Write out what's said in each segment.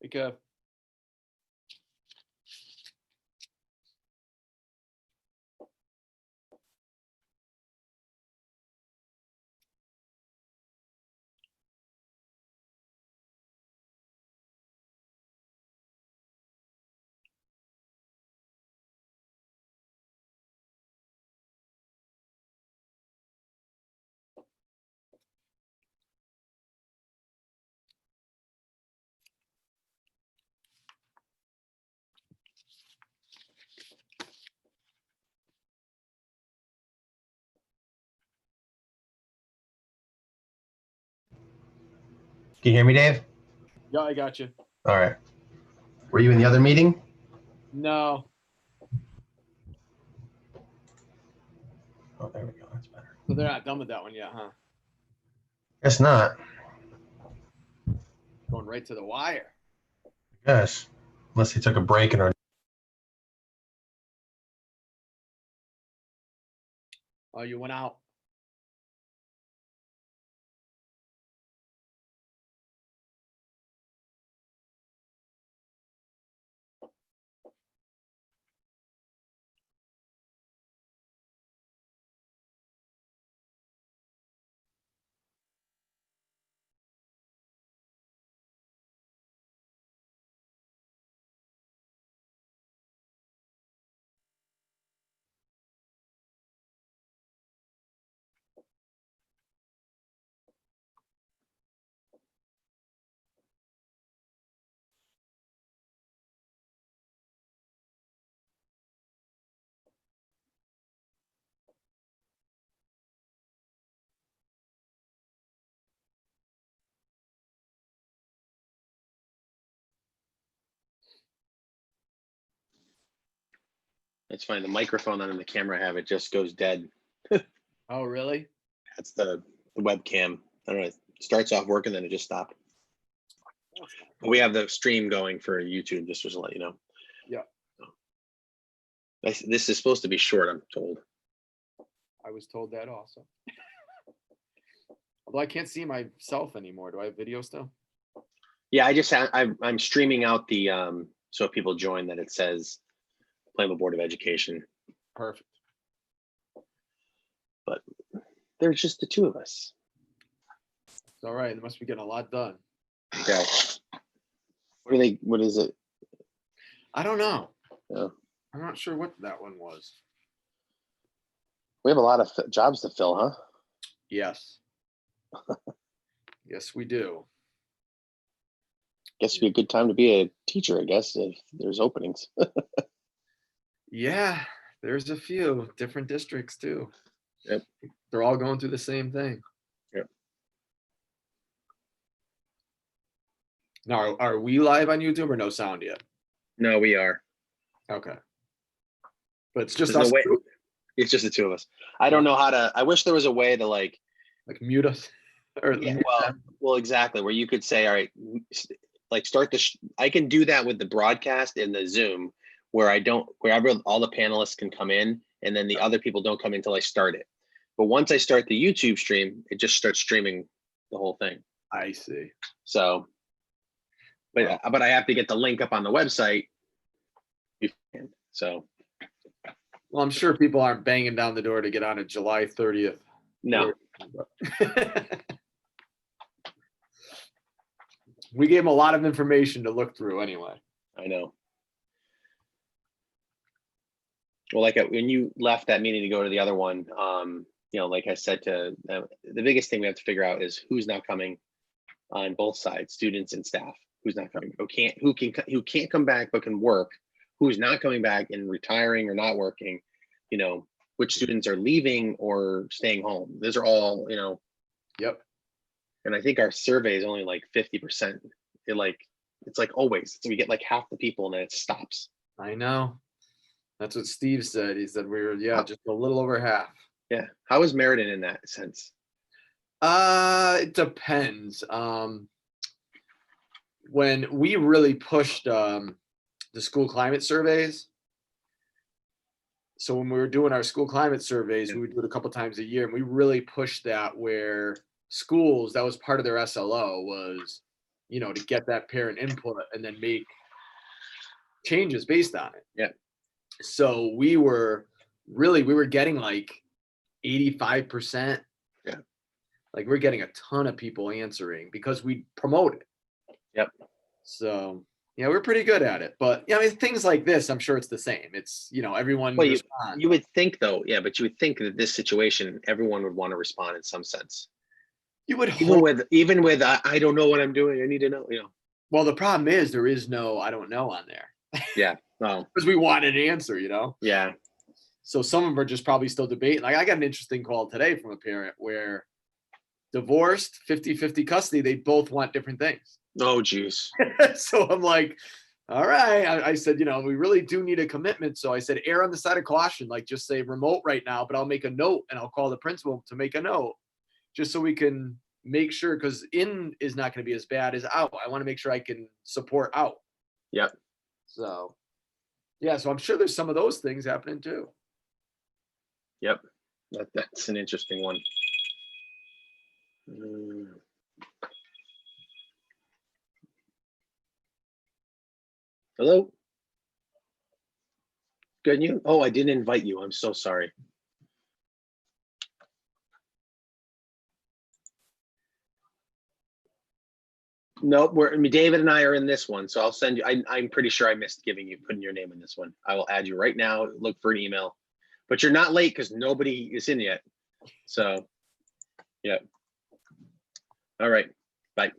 Hey, Kev. Can you hear me, Dave? Yeah, I got you. All right. Were you in the other meeting? No. Oh, there we go. That's better. So they're not done with that one yet, huh? Guess not. Going right to the wire. Guess. Unless they took a break and are. Oh, you went out. That's fine. The microphone on the camera I have, it just goes dead. Oh, really? That's the webcam. I don't know. It starts off working, then it just stopped. But we have the stream going for YouTube, just to let you know. Yeah. This is supposed to be short, I'm told. I was told that also. Although I can't see myself anymore. Do I have video still? Yeah, I'm streaming out the so if people join that it says Plainville Board of Education. Perfect. But there's just the two of us. It's all right. They must be getting a lot done. Okay. What is it? I don't know. Yeah. I'm not sure what that one was. We have a lot of jobs to fill, huh? Yes. Yes, we do. Guess it'd be a good time to be a teacher, I guess, if there's openings. Yeah, there's a few different districts too. Yep. They're all going through the same thing. Yep. Now, are we live on YouTube or no sound yet? No, we are. Okay. But it's just There's us. no way. It's just the two of us. I don't know how to. I wish there was a way to like mute us. Or yeah, mute them. well, exactly. Where you could say, all right, like start the. I can do that with the broadcast in the Zoom, where wherever all the panelists can come in, and then the other people don't come in until I start it. But once I start the YouTube stream, it just starts streaming the whole thing. I see. So, but I have to get the link up on the website. So. Well, I'm sure people aren't banging down the door to get on a July 30th. No. We gave them a lot of information to look through anyway. I know. Well, like when you left that meeting to go to the other one, you know, like I said, the biggest thing we have to figure out is who's not coming on both sides, students and staff. Who's not coming? Who can't come back but can work? Who's not coming back and retiring or not working? You know, which students are leaving or staying home? Those are all, you know. Yep. And I think our survey is only like 50%. It's like always. So we get like half the people and then it stops. I know. That's what Steve said. He said we were just a little over half. Yeah. How is Meriden in that sense? It depends. When we really pushed the school climate surveys. So when we were doing our school climate surveys, we would do it a couple times a year, and we really pushed that where schools, that was part of their SLO, was to get that parent input and then make changes based on it. Yeah. So we were getting like 85%. Yeah. Like we're getting a ton of people answering because we promote it. Yep. So yeah, we're pretty good at it. But I mean, things like this, I'm sure it's the same. It's, everyone Well, responds. you would think though, yeah, but you would think that this situation, everyone would want to respond in some sense. You would Even hope. with I don't know what I'm doing. I need to know. Well, the problem is there is no I don't know on there. Yeah. Oh. Because we want an answer, Yeah. So some of them are just probably still debating. Like I got an interesting call today from a parent where divorced, 50-50 custody, they both want different things. Oh, geez. So I'm like, all right. I said, we really do need a commitment. So I said, err on the side of caution, like just say remote right now, but I'll make a note and I'll call the principal to make a note just so we can make sure, because in is not going to be as bad as out. I want to make sure I can support out. Yep. So, yeah, so I'm sure there's some of those things happening too. Yep. That's an interesting one. Hello? Good news? Oh, I didn't invite you. I'm so sorry. Nope, David and I are in this one, so I'll send you. I'm pretty sure I missed putting your name in this one. I will add you right now. Look for an email, but you're not late because nobody is in yet. So, yeah. All right, bye.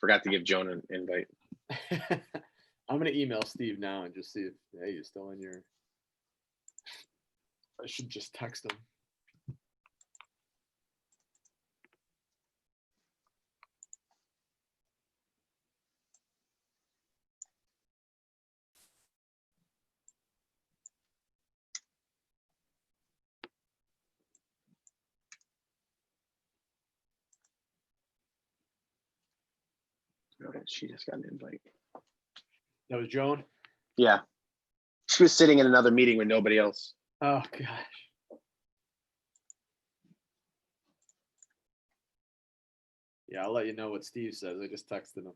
Forgot to give Joan an invite. I'm gonna email Steve now and just see if you're still in your. I should just text him. Okay, she just got an invite. That was Joan? Yeah. She was sitting in another meeting with nobody else. Oh, gosh. Yeah, I'll let you know what Steve says. I just texted him.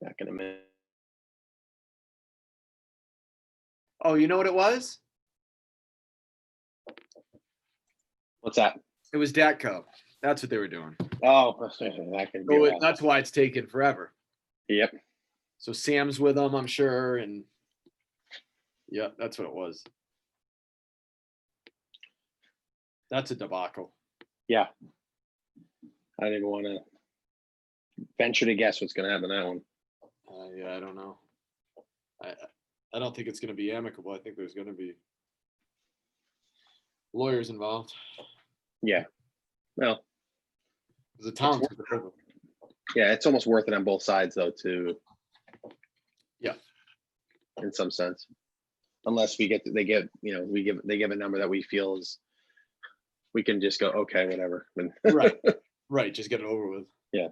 Back in a minute. Oh, you know what it was? What's that? It was Datco. That's what they were doing. Oh, that can be. So that's why it's taken forever. Yep. So Sam's with them, I'm sure, and yeah, that's what it was. That's a debacle. Yeah. I didn't want to venture to guess what's going to happen that one. Yeah, I don't know. I don't think it's going to be amicable. I think there's going to be lawyers involved. Yeah. Well, the town took it over. Yeah, it's almost worth it on both sides, though. Yeah. In some sense, unless they give a number that we feel is, we can just go, okay, whatever. Right. Just get it over with. Yeah.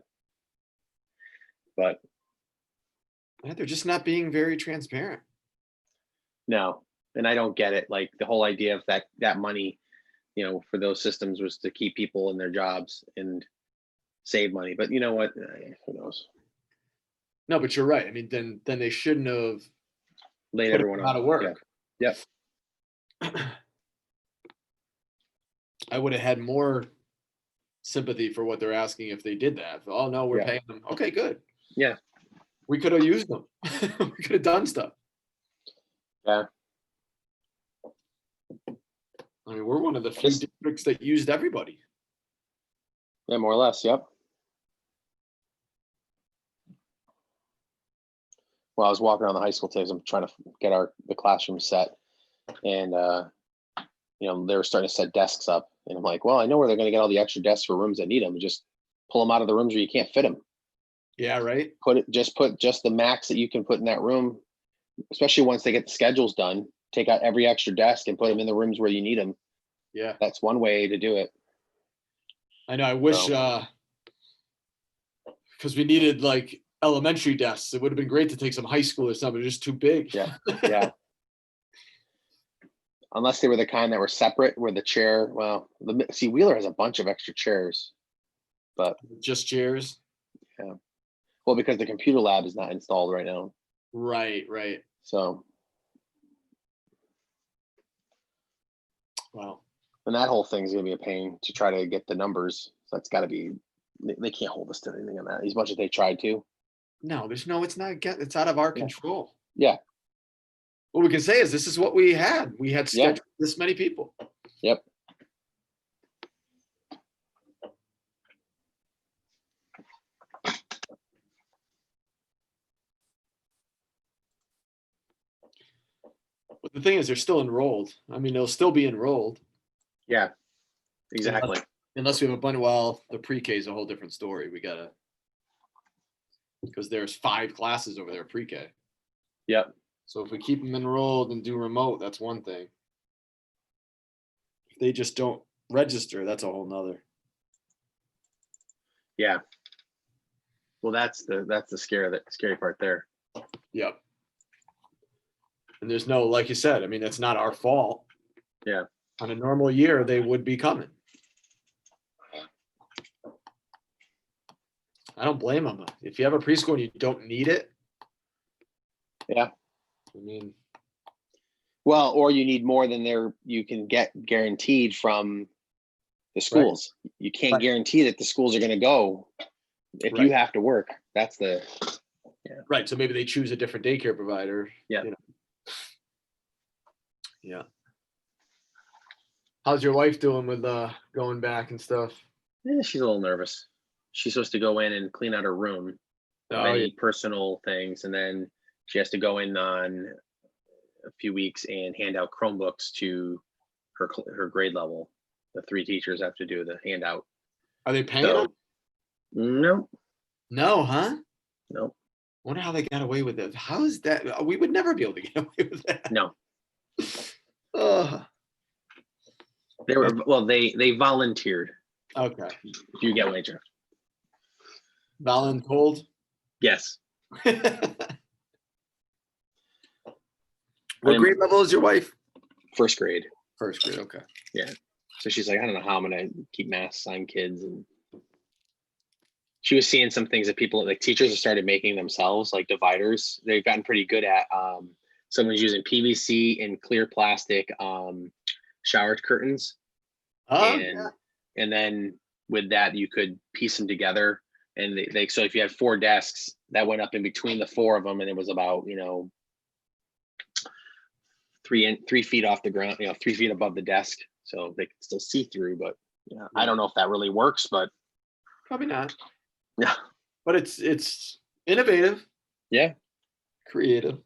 But they're just not being very transparent. No, and I don't get it. Like the whole idea of that money, for those systems was to keep people in their jobs and save money. But you know what? Who knows? No, but you're right. I mean, then they shouldn't have laid everyone out of work. Yeah. Yep. I would have had more sympathy for what they're asking if they did that. Oh no, we're paying them. Okay, good. Yeah. We could have used them. We could have done stuff. Yeah. I mean, we're one of the few districts that used everybody. Yeah, more or less. Yep. Well, I was walking around the high school today. I'm trying to get the classroom set, and they were starting to set desks up, and I'm like, well, I know where they're going to get all the extra desks for rooms that need them. Just pull them out of the rooms where you can't fit them. Yeah, right. Put just the max that you can put in that room, especially once they get the schedules done. Take out every extra desk and put them in the rooms where you need them. Yeah, that's one way to do it. I know. I wish because we needed like elementary desks. It would have been great to take some high school or something. They're just too big. Yeah. Unless they were the kind that were separate where the chair, well, see, Wheeler has a bunch of extra chairs, but Just chairs. well, because the computer lab is not installed right now. Right. So, Wow. and that whole thing is gonna be a pain to try to get the numbers. So that's gotta be, they can't hold us to anything on that, as much as they tried to. No, it's not, it's out of our Yeah. control. Yeah, What we can say is this is what we had. We had Yeah. scheduled this many people. yep. But the thing is, they're still enrolled. I mean, they'll still be enrolled Yeah, exactly. unless we have a bunch. Well, the pre-K is a whole different story. We gotta, because there's 5 classes over there pre-K. Yep. So if we keep them enrolled and do remote, that's one thing. If they just don't register, that's a whole nother. Yeah. Well, that's the scary part there. Yep. And there's no, like you said, I mean, that's not our fault. Yeah. On a normal year, they would be coming. I don't blame them. If you have a preschool and you don't need it. Yeah. I mean, Well, or you need more than you can get guaranteed from the schools. You can't Right. guarantee that the schools are going to go if Right. you have to work. That's the, right. So maybe they choose a different daycare provider. Yeah. You know. Yeah. How's your wife doing with going back and stuff? she's a little nervous. She's supposed to go in and clean out her room of Oh, any yeah. personal things, and then she has to go in on a few weeks and hand out Chromebooks to her grade level. The 3 teachers have to do the handout. Are they paying them? No, No, huh? no, Wonder how they got away with it. How is that? We would never be able to get away with that. no. Ugh. They were, well, they volunteered. Okay. If you get what I drift. Voluntold. Yes. What I'm- grade level is your wife? First grade. First grade. Okay. So she's like, I don't know how I'm gonna keep masks on kids. And she was seeing some things that people, like teachers, have started making themselves, like dividers. They've gotten pretty good at. Someone's using PVC and clear plastic shower curtains, Oh, and yeah. and then with that you could piece them together. And they so if you had 4 desks, that went up in between the 4 of them, and it was about 3 feet off the ground, 3 feet above the desk, so they could still see through. But I don't know if that really works, but Probably not. yeah, But it's innovative. Yeah. Creative.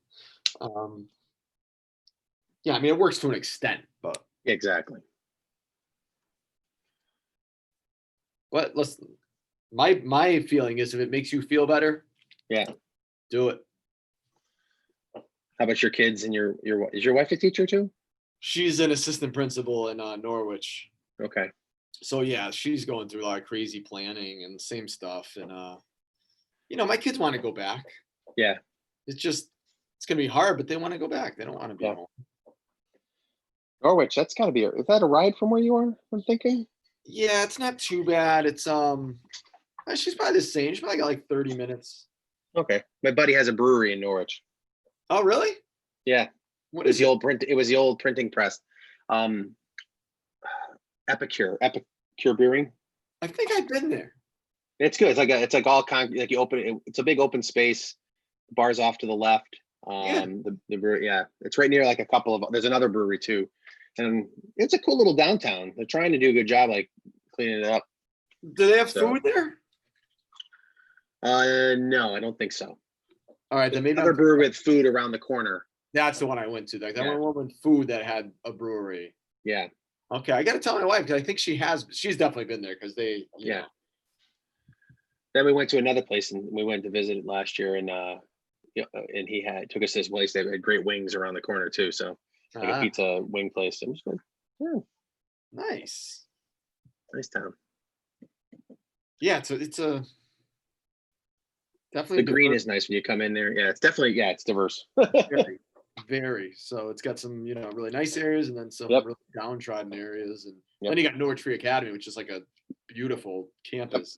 Yeah, I mean it works to an extent, but exactly. listen, my feeling is if it makes you feel better, Yeah. do it. How about your kids and your is your wife a teacher too? She's an assistant principal in Norwich. Okay. So yeah, she's going through a lot of crazy planning and same stuff. And my kids want to go back. Yeah. It's gonna be hard, but they want to go back. They don't want to be Yeah. home. Norwich, that's got to be. Is that a ride from where you are? I'm thinking. Yeah, it's not too bad. It's she's probably the same. She's probably got like 30 minutes. Okay. My buddy has a brewery in Norwich. Oh, really? Yeah. What It was is the it? old print. It was the old printing press. Epicure Brewing. I think I've been there. It's good. It's like all concrete. Like you open it. It's a big open space. Bars off to the left. Yeah. The brewery. Yeah. It's right near like a couple of. There's another brewery too, and it's a cool little downtown. They're trying to do a good job, like cleaning it up. Do they have So- food there? No, I don't think so. All right, then maybe Another brewery with food around the corner. that's the one I went to. Like that Yeah. one with food that had a brewery. Yeah. Okay, I got to tell my wife because I think she's definitely been there because they. Yeah. Then we went to another place and we went to visit it last year, and he took us to this place. They had great wings around the corner too. So like a pizza wing place. It was good. Yeah, Nice. nice town. Yeah, it's a definitely The green diverse. is nice when you come in there. Yeah, it's definitely, it's diverse. Very. Very. So it's got some, really nice areas and then some Yep. really downtrodden areas. And Yep. then you got Norwich Free Academy, which is like a beautiful campus.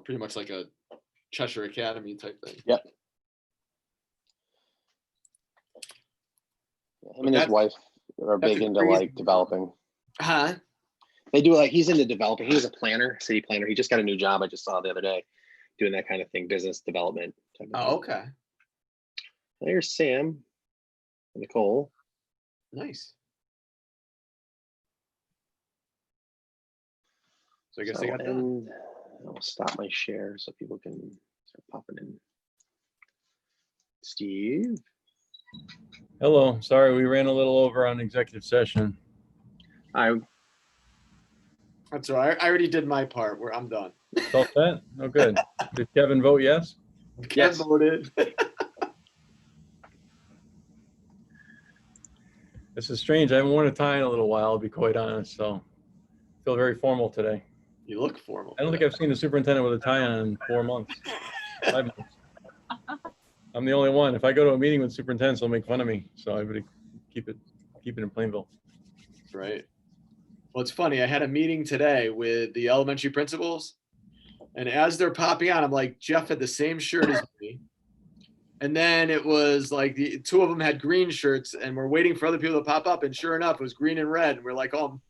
Pretty much like a Cheshire Academy type thing. Yep. Him and his wife are that's big a into crazy- like developing. Huh? They do he's into developing. He was a planner, city planner. He just got a new job I just saw the other day doing that kind of thing, business development type of Oh, thing. okay. There's Sam, Nicole. Nice. So I guess they got that. And I'll stop my share so people can start popping in. Steve. Hello, sorry, we ran a little over on executive session. That's all right. I already did my part. I'm done. It's all set? Oh, good. Did Kevin vote yes? Kev voted. This is strange. I haven't worn a tie in a little while, I'll be quite honest, so I feel very formal today. You look formal. I don't think I've seen the superintendent with a tie on in 4 months, 5 months. I'm the only one. If I go to a meeting with superintendents, they'll make fun of me, so I would keep it in Plainville. Right. Well, it's funny. I had a meeting today with the elementary principals, and as they're popping on, I'm like, Jeff had the same shirt as me. And then it was like the two of them had green shirts, and we're waiting for other people to pop up. And sure enough, it was green and red. And we're like, oh,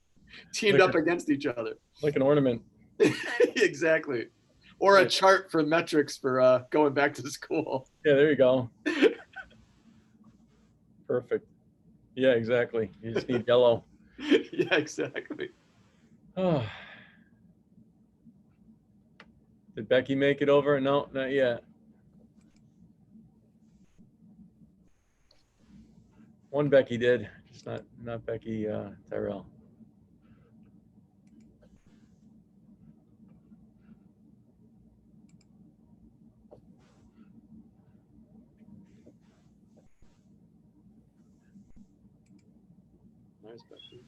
teamed up against each other. Like an ornament. Exactly. Or a chart for metrics for going back to school. Yeah, there you go. Perfect. Yeah, exactly. You just need yellow. Yeah, exactly. Oh. Did Becky make it over? No, not yet. One Becky did, just not Becky Tyrell. Nice, Becky.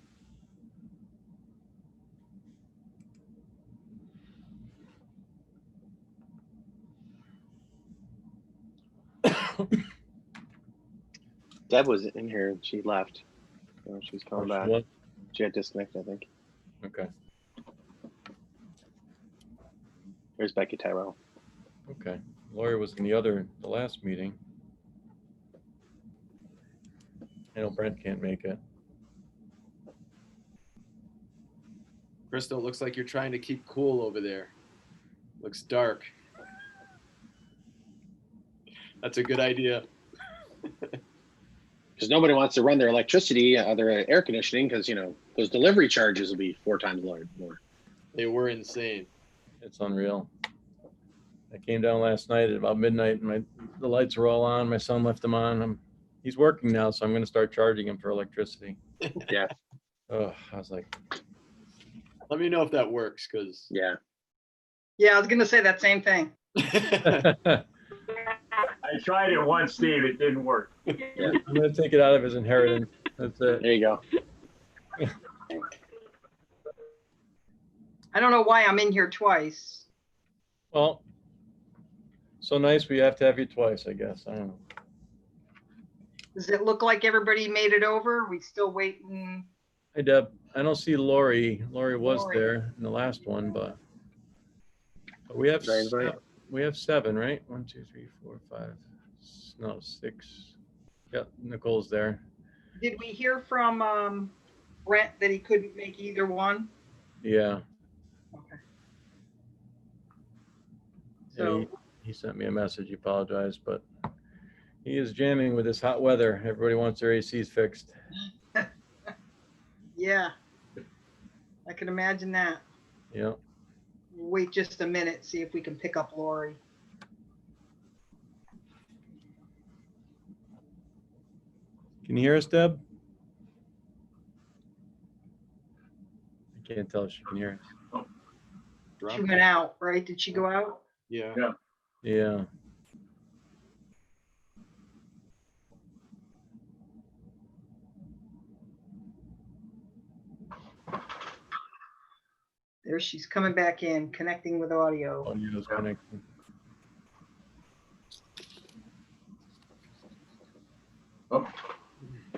Deb was in here and she left. Oh, she's coming back. What? She had disconnected, I think. Okay. Here's Becky Tyrell. Okay. Lori was in the last meeting. I know Brent can't make it. Crystal, it looks like you're trying to keep cool over there. Looks dark. That's a good idea. Because nobody wants to run their electricity, their air conditioning, because those delivery charges will be 4 times more. They were insane. It's unreal. I came down last night at about midnight and the lights were all on. My son left them on. He's working now, so I'm going to start charging him for electricity. Yeah. Oh, I was like, Let me know if that works, because Yeah. Yeah, I was gonna say that same thing. I'm I tried it once, Steve. It didn't work. going to take it out of his inheritance. That's it. There you go. I don't know why I'm in here twice. Well, so nice we have to have you twice, I guess. I don't know. Does it look like everybody made it over? We still waiting? Hey, Deb, I don't see Lori. Lori was Lori. there in the last one, but we have Did I invite? we have 7, right? 1, 2, 3, 4, 5. No, 6. Yep, Nicole's there. Did we hear from Brent that he couldn't make either one? Yeah. Okay. Yeah, So, he sent me a message. He apologized, but he is jamming with this hot weather. Everybody wants their ACs fixed. yeah, I can imagine that. Yeah. Wait just a minute, see if we can pick up Lori. Can you hear us, Deb? I can't tell if she can hear us. She went out, right? Did she go out? Yeah. Yeah. Yeah. There she's coming back in, connecting with audio. Audio's connecting.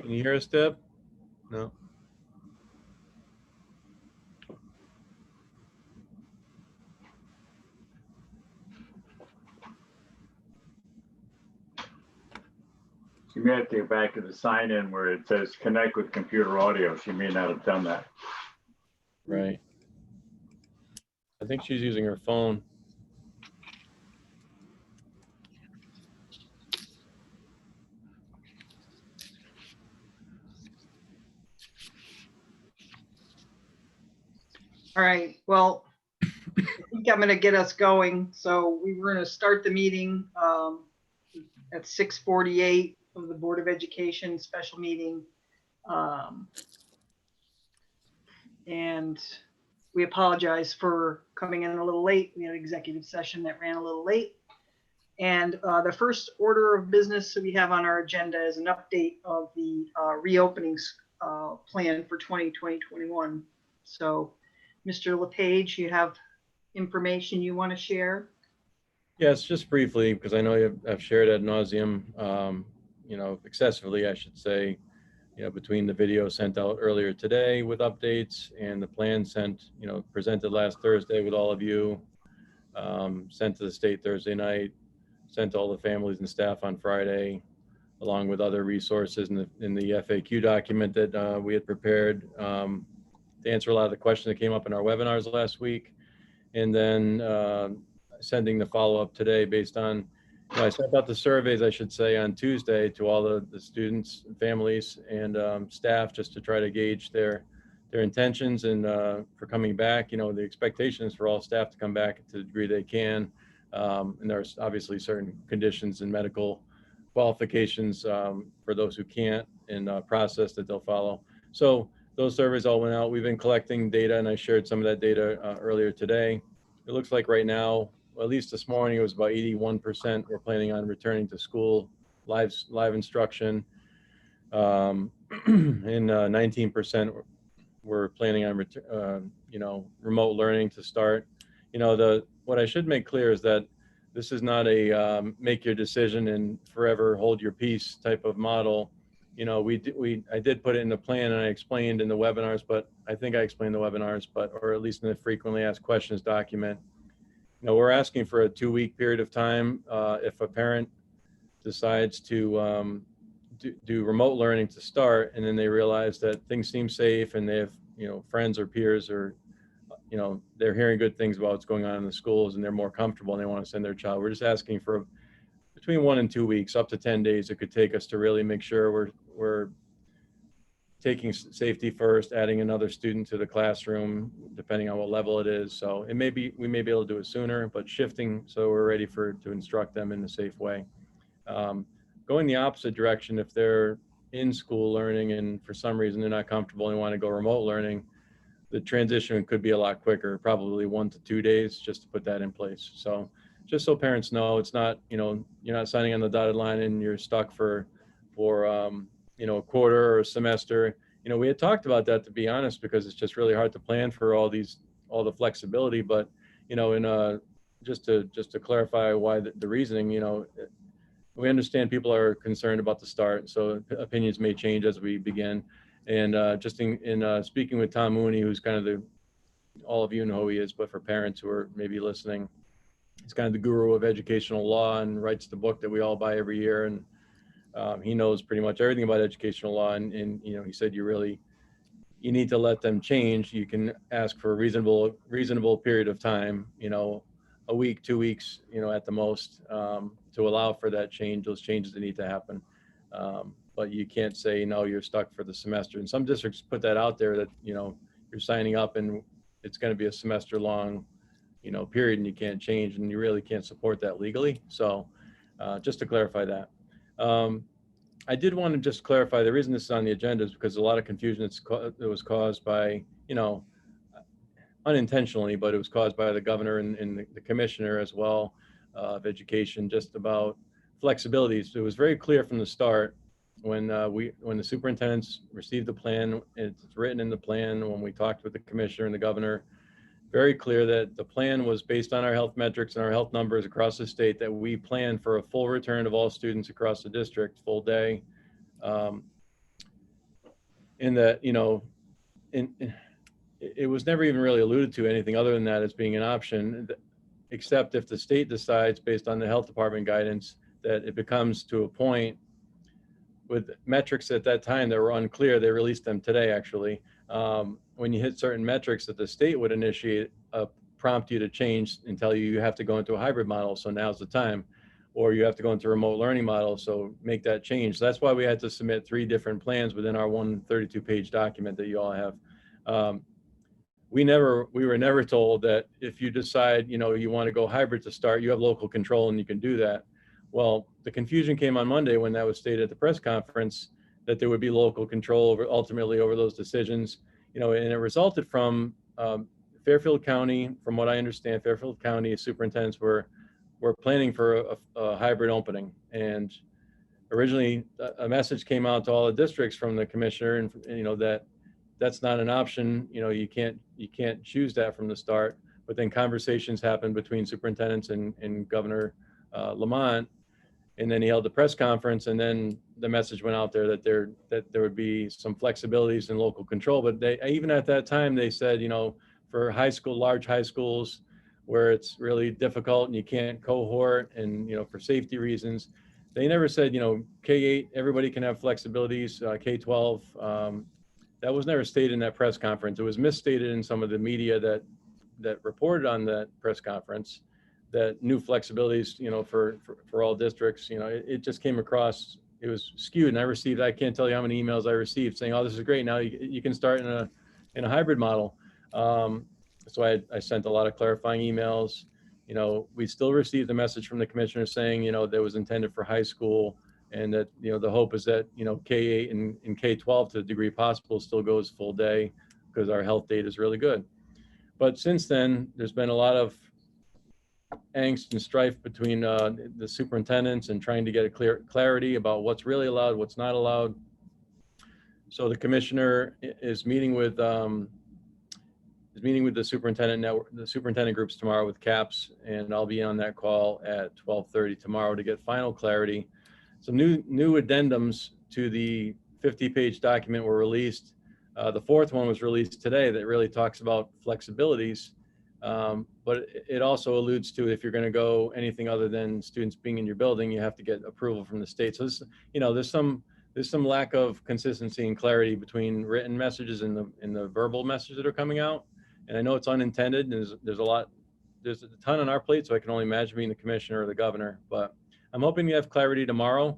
Can you hear us, Deb? No. She may have to get back to the sign in where it says connect with computer audio. She may not have done that. Right. I think she's using her phone. All right, well, I think I'm gonna get us going. So we were gonna start the meeting at 6:48 of the Board of Education special meeting. And we apologize for coming in a little late. We had an executive session that ran a little late. And the first order of business that we have on our agenda is an update of the reopening plan for 2020-2021. So, Mr. LePage, you have information you want to share? Yes, just briefly, because I know I've shared ad nauseum, excessively, I should say, between the video sent out earlier today with updates and the plan sent, presented last Thursday with all of you, sent to the state Thursday night, sent to all the families and staff on Friday, along with other resources in the FAQ document that we had prepared to answer a lot of the questions that came up in our webinars last week. And then sending the follow-up today based on, I sent out the surveys, I should say, on Tuesday to all the students, families, and staff, just to try to gauge their intentions and for coming back. The expectation is for all staff to come back to the degree they can. And there's obviously certain conditions and medical qualifications for those who can't, and process that they'll follow. So those surveys all went out. We've been collecting data, and I shared some of that data earlier today. It looks like right now, at least this morning, it was about 81% we're planning on returning to school, live instruction, and 19% we're planning on remote learning to start. What I should make clear is that this is not a make your decision and forever hold your peace type of model. I did put it in the plan, and I explained in the webinars, but I think I explained the webinars, or at least in the frequently asked questions document. We're asking for a 2-week period of time if a parent decides to do remote learning to start, and then they realize that things seem safe and they have, friends or peers, or, they're hearing good things about what's going on in the schools and they're more comfortable and they want to send their child. We're just asking for between 1 and 2 weeks, up to 10 days it could take us to really make sure we're taking safety first, adding another student to the classroom, depending on what level it is. So we may be able to do it sooner, but shifting so we're ready to instruct them in a safe way. Going the opposite direction, if they're in school learning and for some reason they're not comfortable and want to go remote learning, the transition could be a lot quicker, probably 1 to 2 days, just to put that in place. So just so parents know, it's not, you're not signing on the dotted line and you're stuck for a quarter or a semester. We had talked about that, to be honest, because it's just really hard to plan for all the flexibility. But, just to clarify why the reasoning, we understand people are concerned about the start, so opinions may change as we begin. And just in speaking with Tom Mooney, who's kind of all of you know who he is, but for parents who are maybe listening, he's kind of the guru of educational law and writes the book that we all buy every year. And he knows pretty much everything about educational law. And he said, you need to let them change. You can ask for a reasonable period of time, a week, 2 weeks, at the most, to allow for that change, those changes that need to happen. But you can't say, no, you're stuck for the semester. And some districts put that out there that, you're signing up and it's going to be a semester long, period, and you can't change, and you really can't support that legally. So just to clarify that. I did want to just clarify, the reason this is on the agenda is because a lot of confusion that was caused by, unintentionally, but it was caused by the governor and the commissioner as well of education, just about flexibilities. So it was very clear from the start when the superintendents received the plan, it's written in the plan, when we talked with the commissioner and the governor, very clear that the plan was based on our health metrics and our health numbers across the state, that we plan for a full return of all students across the district, full day. in that, it was never even really alluded to anything other than that as being an option, except if the state decides, based on the health department guidance, that it becomes to a point with metrics at that time that were unclear. They released them today, actually. When you hit certain metrics, that the state would initiate prompt you to change and tell you have to go into a hybrid model. So now's the time, or you have to go into a remote learning model. So make that change. So that's why we had to submit 3 different plans within our 132-page document that you all have. We were never told that if you decide, you want to go hybrid to start, you have local control and you can do that. Well, the confusion came on Monday when that was stated at the press conference, that there would be local control ultimately over those decisions, and it resulted from Fairfield County. From what I understand, Fairfield County superintendents were planning for a hybrid opening, and originally a message came out to all the districts from the commissioner, and that's not an option. You can't choose that from the start. But then conversations happened between superintendents and Governor Lamont, and then he held the press conference, and then the message went out there that there would be some flexibilities in local control. But they, even at that time, they said, for large high schools where it's really difficult and you can't cohort, and for safety reasons, they never said, K-8 everybody can have flexibilities, K-12. That was never stated in that press conference. It was misstated in some of the media that reported on that press conference, that new flexibilities, for all districts. It just came across, it was skewed. And I can't tell you how many emails I received saying, oh, this is great, now you can start in a hybrid model. So I sent a lot of clarifying emails. We still received a message from the commissioner saying, that was intended for high school, and that, the hope is that, K-8 and K-12 to the degree possible still goes full day, because our health data is really good. But since then, there's been a lot of angst and strife between the superintendents and trying to get a clarity about what's really allowed, what's not allowed. So the commissioner is meeting with the superintendent groups tomorrow with CAPS, and I'll be on that call at 12:30 tomorrow to get final clarity. Some new addendums to the 50-page document were released. The 4th one was released today that really talks about flexibilities, but it also alludes to, if you're going to go anything other than students being in your building, you have to get approval from the state. So this, there's some lack of consistency and clarity between written messages and the verbal messages that are coming out. And I know it's unintended. There's a ton on our plate, so I can only imagine being the commissioner or the governor. But I'm hoping to have clarity tomorrow.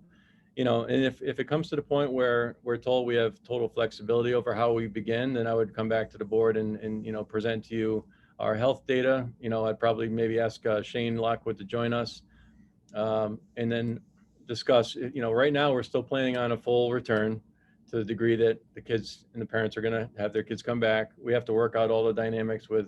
And if it comes to the point where we're told we have total flexibility over how we begin, then I would come back to the board and present to you our health data. I'd probably maybe ask Shane Lockwood to join us, and then discuss. Right now we're still planning on a full return, to the degree that the kids and the parents are going to have their kids come back. We have to work out all the dynamics with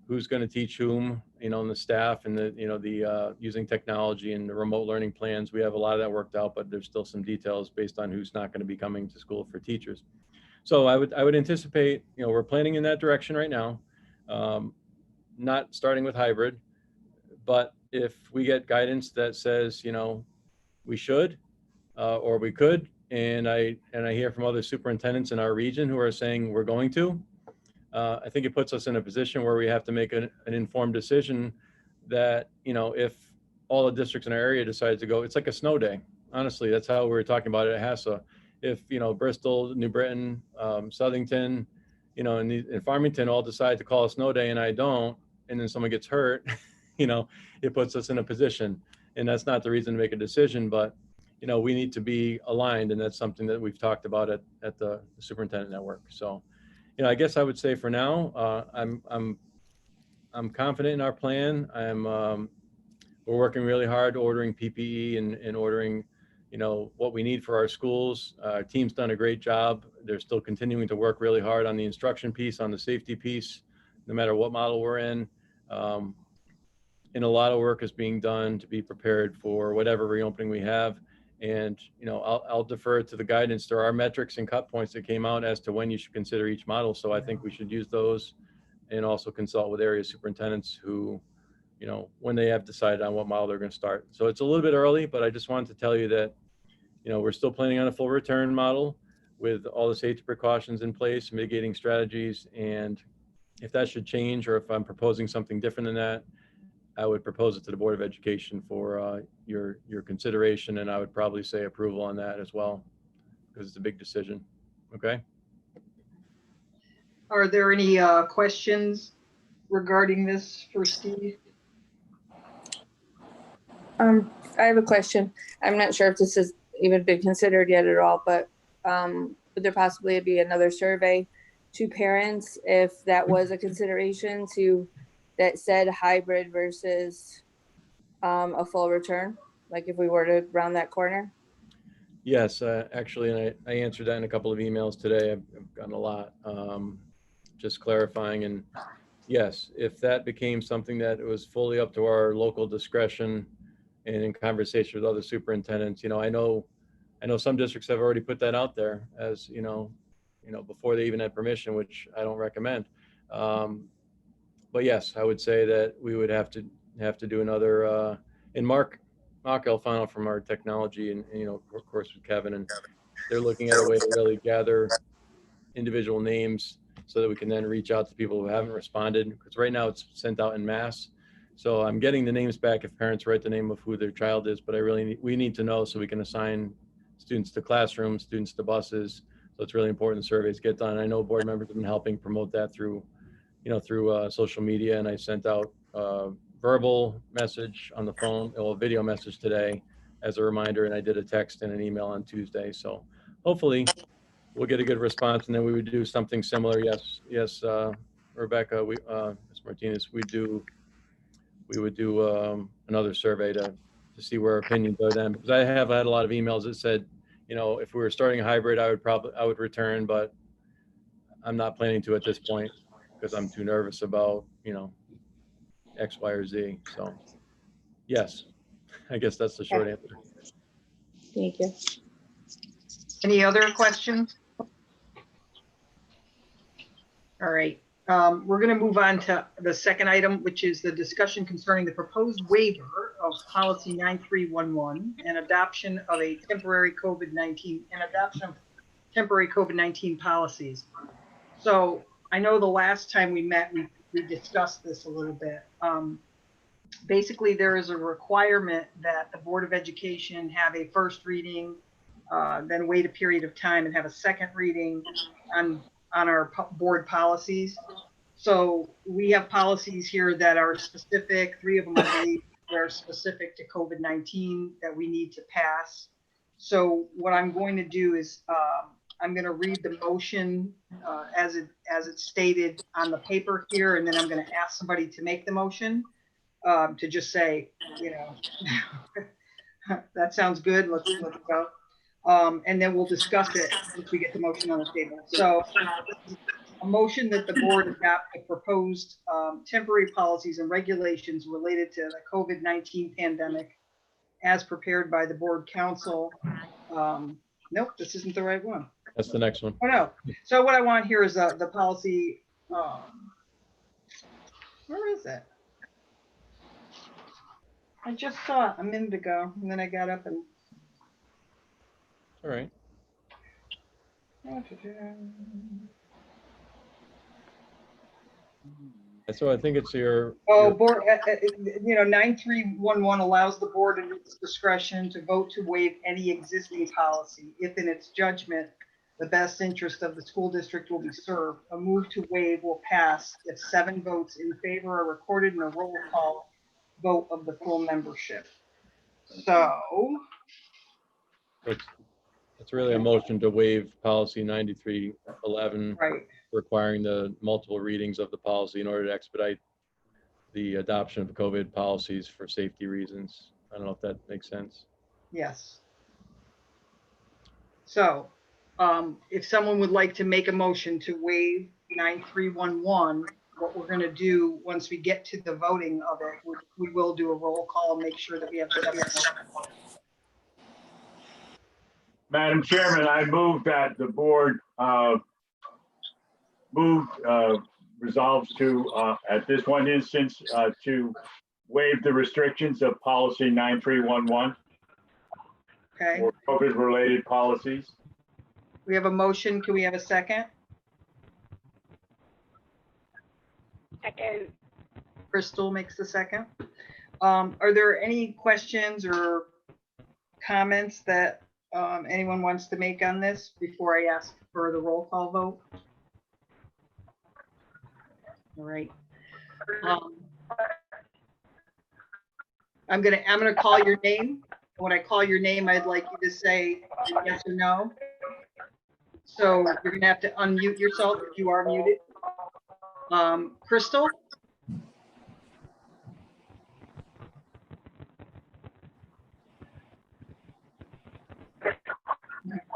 who's going to teach whom, and the staff, and the using technology and the remote learning plans. We have a lot of that worked out, but there's still some details based on who's not going to be coming to school for teachers. So I would anticipate, we're planning in that direction right now, not starting with hybrid, but if we get guidance that says, we should, or we could, and I hear from other superintendents in our region who are saying we're going to, I think it puts us in a position where we have to make an informed decision that, if all the districts in our area decide to go, it's like a snow day. Honestly, that's how we were talking about it at HASA. If, Bristol, New Britain, Southington, and Farmington all decide to call a snow day and I don't, and then someone gets hurt, it puts us in a position. And that's not the reason to make a decision, but we need to be aligned, and that's something that we've talked about at the superintendent network. So, I guess I would say for now, I'm confident in our plan. We're working really hard ordering PPE and ordering, what we need for our schools. Our team's done a great job. They're still continuing to work really hard on the instruction piece, on the safety piece, no matter what model we're in. And a lot of work is being done to be prepared for whatever reopening we have. And, I'll defer to the guidance. There are metrics and cut points that came out as to when you should consider each model. So I think we should use those, and also consult with area superintendents who, when they have decided on what model they're going to start. So it's a little bit early, but I just wanted to tell you that, we're still planning on a full return model. with all the safety precautions in place, mitigating strategies. And if that should change, or if I'm proposing something different than that, I would propose it to the Board of Education for your consideration, and I would probably say approval on that as well, because it's a big decision. Okay. Are there any questions regarding this for Steve? I have a question. I'm not sure if this has even been considered yet at all, but would there possibly be another survey to parents if that was a consideration to that said hybrid versus a full return, like if we were to round that corner? Yes, actually, and I answered that in a couple of emails today. I've gotten a lot, just clarifying. And yes, if that became something that was fully up to our local discretion and in conversation with other superintendents, I know some districts have already put that out there as, before they even had permission, which I don't recommend. But yes, I would say that we would have to do another, and Mark Alfano from our technology and, of course with Kevin, and they're looking at a way to really gather individual names so that we can then reach out to people who haven't responded, because right now it's sent out en masse. So I'm getting the names back if parents write the name of who their child is, but we need to know so we can assign students to classrooms, students to buses. So it's really important the surveys get done. I know board members have been helping promote that through social media, and I sent out verbal message on the phone, or video message today as a reminder, and I did a text and an email on Tuesday. So hopefully we'll get a good response, and then we would do something similar. Yes, Rebecca, Ms. Martinez, we would do another survey to see where opinions are then, because I have had a lot of emails that said, if we were starting a hybrid, I would return, but I'm not planning to at this point because I'm too nervous about, X, Y, or Z. So yes, I guess that's the short answer. Thank you. Any other questions? All right, we're going to move on to the second item, which is the discussion concerning the proposed waiver of policy 9311 and adoption of temporary COVID-19 policies. So I know the last time we met, we discussed this a little bit. Basically, there is a requirement that the Board of Education have a first reading, then wait a period of time and have a second reading on our board policies. So we have policies here that are specific. 3 of them, I believe, are specific to COVID-19 that we need to pass. So what I'm going to do is I'm going to read the motion as it's stated on the paper here, and then I'm going to ask somebody to make the motion to just say, that sounds good. Let's go. And then we'll discuss it once we get the motion on the table. So a motion that the board adopt the proposed temporary policies and regulations related to the COVID-19 pandemic as prepared by the board council. Nope, this isn't the right one. That's the next one. Oh, no. So what I want here is the policy. Where is it? I just saw it a minute ago, and then I got up and. All right. So I think it's your. Board, 9311 allows the board in its discretion to vote to waive any existing policy if in its judgment the best interest of the school district will be served. A move to waive will pass if 7 votes in favor are recorded in a roll call vote of the full membership. So It's really a motion to waive policy 9311, right. requiring the multiple readings of the policy in order to expedite the adoption of COVID policies for safety reasons. I don't know if that makes sense. Yes. So if someone would like to make a motion to waive 9311, what we're going to do once we get to the voting of it, we will do a roll call and make sure that we have 7 votes. Madam Chairman, I move that the board resolves to, at this one instance, to waive the restrictions of policy 9311 Okay. or COVID-related policies. We have a motion. Can we have a second? Second. Crystal makes the second. Are there any questions or comments that anyone wants to make on this before I ask for the roll call vote? All right. I'm gonna call your name. When I call your name, I'd like you to say yes or no. So you're gonna have to unmute yourself if you are muted. Crystal?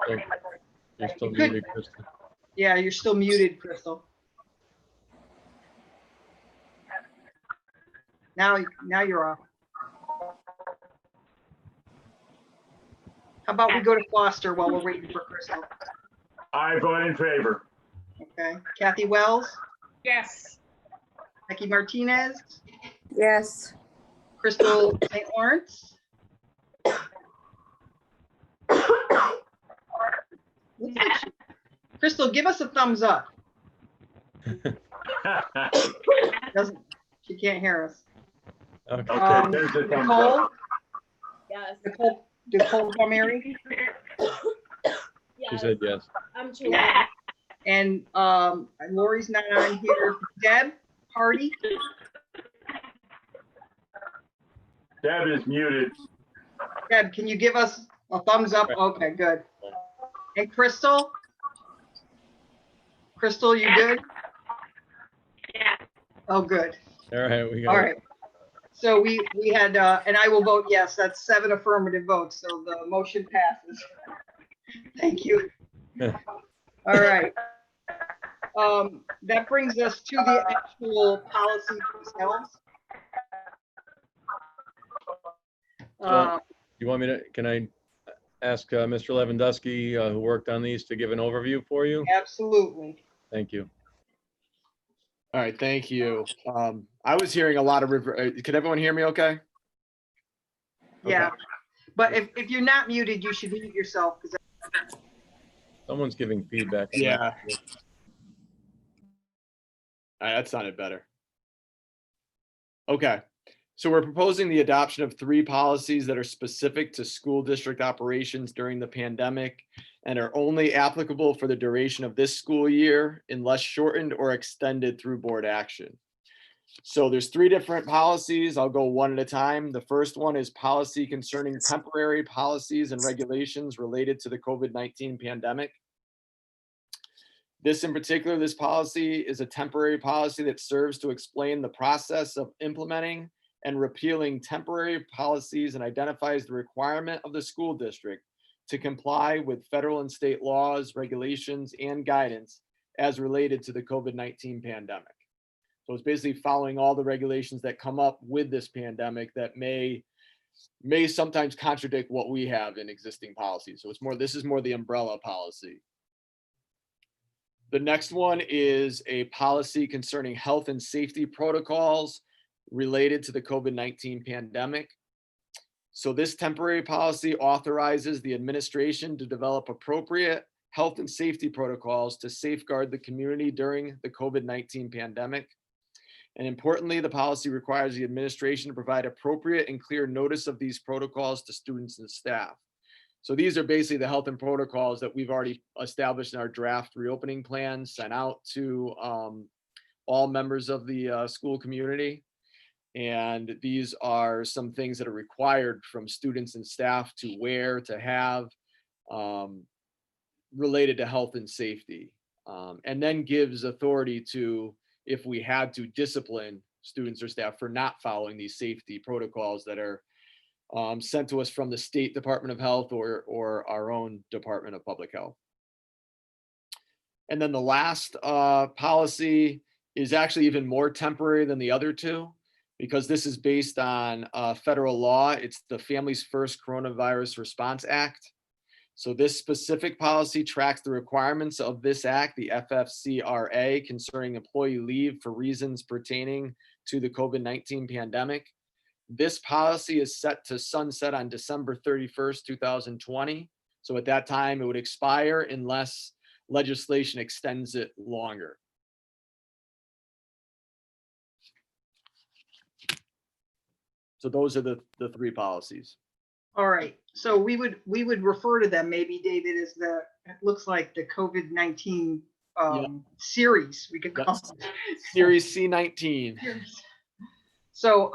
So, you're still muted, Kristen. Yeah, you're still muted, Crystal. Now you're off. How about we go to Foster while we're waiting for Crystal? I vote in favor. Okay. Kathy Wells, Yes. Becky Martinez, Yes. Crystal St. Lawrence. Crystal, give us a thumbs up. Doesn't, she can't hear us. Okay. Okay, there's a thumbs Nicole, up. Yes. Nicole Palmieri, She said yes. I'm too loud. and Lori's not on here. Deb Hardy, Deb is muted. Deb, can you give us a thumbs up? Okay, good. And Crystal? Crystal, you good? Yeah. Oh, good. All right, we got All it. right. So we had, and I will vote yes, that's 7 affirmative votes, so the motion passes. Thank you. All right. That brings us to the actual policy themselves. You want me to, can I ask Mr. Lewandowski, who worked on these, to give an overview for you? Absolutely. Thank you. All right, thank you. I was hearing a lot of, can everyone hear me okay? Yeah. But if you're not muted, you should mute yourself because Someone's giving feedback. Yeah. All right, that sounded better. Okay, so we're proposing the adoption of 3 policies that are specific to school district operations during the pandemic and are only applicable for the duration of this school year unless shortened or extended through board action. So there's 3 different policies. I'll go one at a time. The first one is policy concerning temporary policies and regulations related to the COVID-19 pandemic. This in particular, this policy is a temporary policy that serves to explain the process of implementing and repealing temporary policies and identifies the requirement of the school district to comply with federal and state laws, regulations, and guidance as related to the COVID-19 pandemic. So it's basically following all the regulations that come up with this pandemic that may sometimes contradict what we have in existing policies. So it's more, this is more the umbrella policy. The next one is a policy concerning health and safety protocols related to the COVID-19 pandemic. So this temporary policy authorizes the administration to develop appropriate health and safety protocols to safeguard the community during the COVID-19 pandemic. And importantly, the policy requires the administration to provide appropriate and clear notice of these protocols to students and staff. So these are basically the health and protocols that we've already established in our draft reopening plan, sent out to all members of the school community. And these are some things that are required from students and staff to wear, to have, related to health and safety. And then gives authority to, if we had to, discipline students or staff for not following these safety protocols that are sent to us from the State Department of Health or our own Department of Public Health. And then the last policy is actually even more temporary than the other 2, because this is based on federal law. It's the Families First Coronavirus Response Act. So this specific policy tracks the requirements of this act, the FFCRA, concerning employee leave for reasons pertaining to the COVID-19 pandemic. This policy is set to sunset on December 31st, 2020. So at that time, it would expire unless legislation extends it longer. So those are the three policies. All right, so we would refer to them, maybe, David, as it looks like the COVID-19 series, we could call it. Series C19. So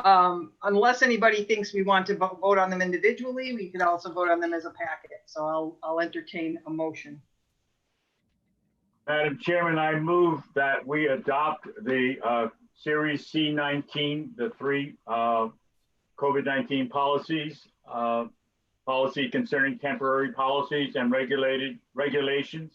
unless anybody thinks we want to vote on them individually, we could also vote on them as a packet. So I'll entertain a motion. Madam Chairman, I move that we adopt the Series C19, the three COVID-19 policies, policy concerning temporary policies and regulations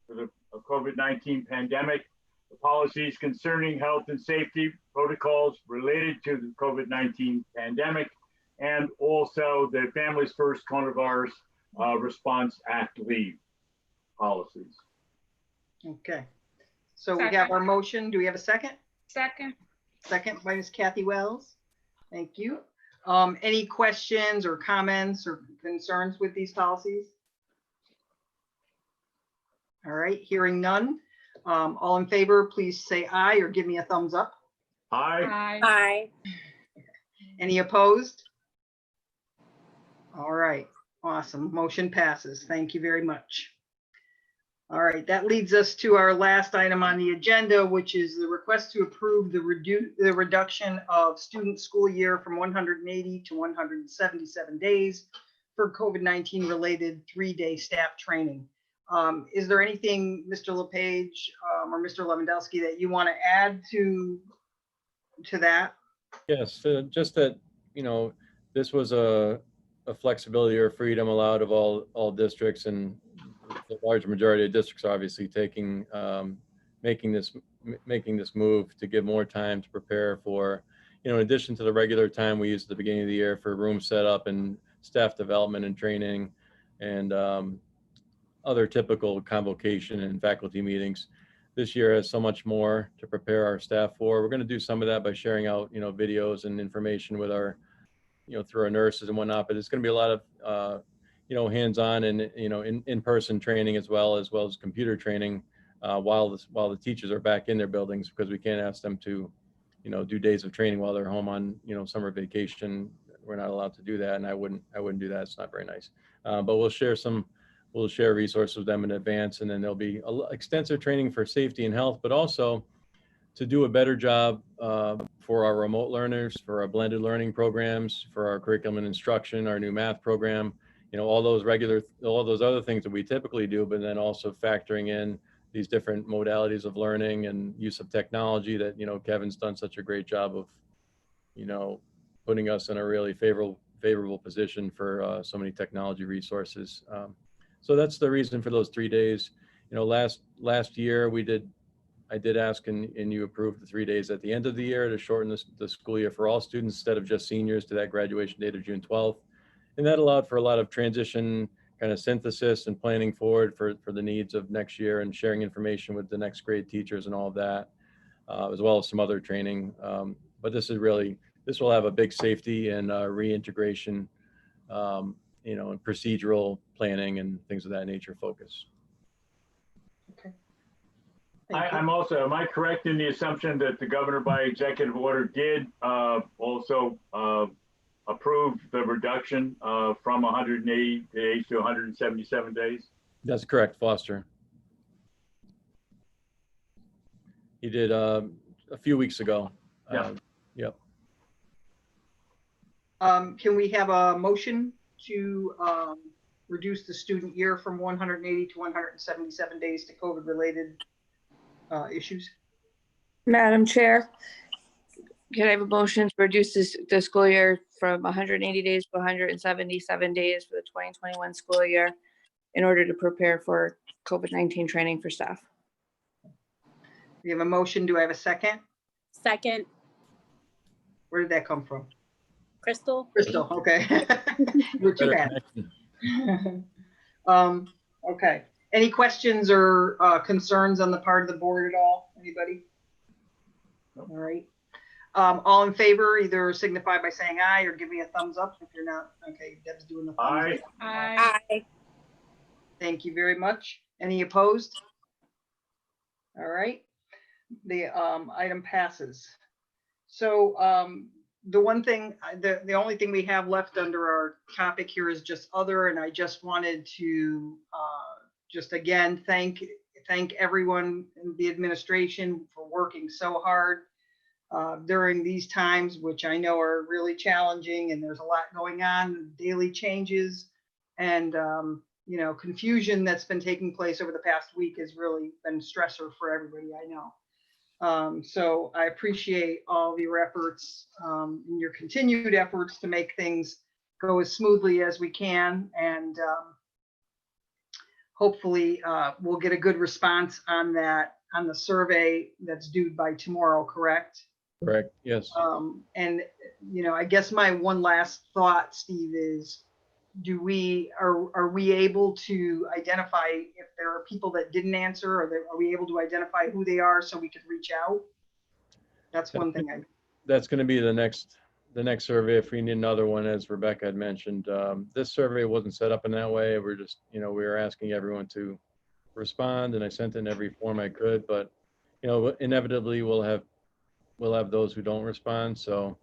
for the COVID-19 pandemic, the policies concerning health and safety protocols related to the COVID-19 pandemic, and also the Families First Coronavirus Response Act leave policies. Okay, so we have our motion. Do we have a second? Second. Second by Ms. Kathy Wells. Thank you. Any questions or comments or concerns with these policies? All right, hearing none. All in favor, please say aye or give me a thumbs up. Aye. Aye. Any opposed? All right, awesome. Motion passes. Thank you very much. All right, that leads us to our last item on the agenda, which is the request to approve the reduction of student school year from 180 to 177 days for COVID-19 related 3-day staff training. Is there anything, Mr. LePage or Mr. Lewandowski, that you want to add to that? Yes, just that, this was a flexibility or freedom allowed of all districts, and the large majority of districts are obviously making this move to give more time to prepare for, in addition to the regular time we use at the beginning of the year for room setup and staff development and training and other typical convocation and faculty meetings. This year has so much more to prepare our staff for. We're going to do some of that by sharing out, videos and information with our, through our nurses and whatnot, but it's going to be a lot of, hands-on and, in-person training as well as computer training while the teachers are back in their buildings, because we can't ask them to, do days of training while they're home on, summer vacation. We're not allowed to do that, and I wouldn't do that. It's not very nice. But we'll share resources with them in advance, and then there'll be extensive training for safety and health, but also to do a better job for our remote learners, for our blended learning programs, for our curriculum and instruction, our new math program, all those other things that we typically do, but then also factoring in these different modalities of learning and use of technology that, Kevin's done such a great job of, putting us in a really favorable position for so many technology resources. So that's the reason for those 3 days. Last year I did ask and you approved the 3 days at the end of the year to shorten the school year for all students instead of just seniors to that graduation date of June 12th. And that allowed for a lot of transition kind of synthesis and planning forward for the needs of next year and sharing information with the next grade teachers and all of that, as well as some other training. But this will have a big safety and reintegration, and procedural planning and things of that nature focus. Okay. Am I correct in the assumption that the governor by executive order did also approve the reduction from 180 days to 177 days? That's correct, Foster. He did a few weeks ago. Yeah. Yep. Can we have a motion to reduce the student year from 180 to 177 days to COVID related issues? Madam Chair, can I have a motion to reduce the school year from 180 days to 177 days for the 2021 school year in order to prepare for COVID-19 training for staff? We have a motion. Do I have a second? Second. Where did that come from? Crystal. Crystal, okay. You're too bad. Okay. Any questions or concerns on the part of the board at all? Anybody? All right. All in favor, either signify by saying aye or give me a thumbs up if you're not. Okay, Deb's doing the thumbs Aye. up. Aye. Thank you very much. Any opposed? All right, the item passes. So the one thing, the only thing we have left under our topic here is just other, and I just wanted to just again thank everyone in the administration for working so hard during these times, which I know are really challenging, and there's a lot going on, daily changes, and you know, confusion that's been taking place over the past week has really been a stressor for everybody, I know. So I appreciate all of your efforts, and your continued efforts to make things go as smoothly as we can, and hopefully we'll get a good response on that, on the survey that's due by tomorrow, correct? Correct, yes. And, you know, I guess my one last thought, Steve, is are we able to identify if there are people that didn't answer, or are we able to identify who they are so we could reach out? That's one thing That's going to be the next survey if we need another one, as Rebecca had mentioned. This survey wasn't set up in that way. We're just, you know, we were asking everyone to respond, and I sent in every form I could, but, you know, inevitably we'll have those who don't respond. So,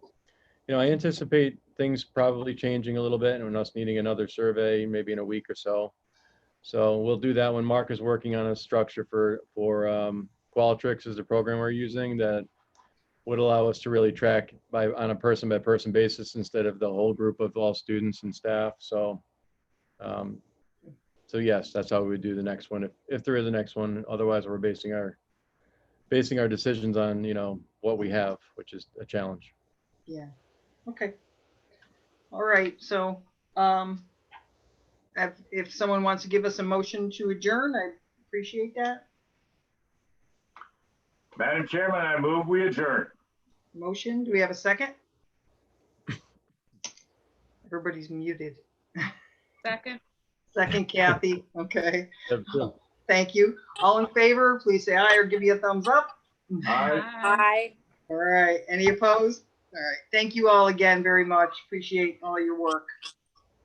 you know, I anticipate things probably changing a little bit and us needing another survey maybe in a week or so. So we'll do that when Mark is working on a structure for Qualtrics is the program we're using that would allow us to really track on a person by person basis instead of the whole group of all students and staff. So, so yes, that's how we would do the next one if there is a next one. Otherwise, we're basing our decisions on, you know, what we have, which is a challenge. Yeah. Okay. All right. So if someone wants to give us a motion to adjourn, I appreciate that. Madam Chairman, I move we adjourn. Motion. Do we have a second? Everybody's muted. Second. Second, Kathy. Okay. So, Thank you. All in favor, please say aye or give me a thumbs up. Aye. Aye. All right. Any opposed? All right. Thank you all again very much. Appreciate all your work.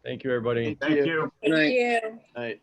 thank you, everybody. Thank you. Thank you. All right.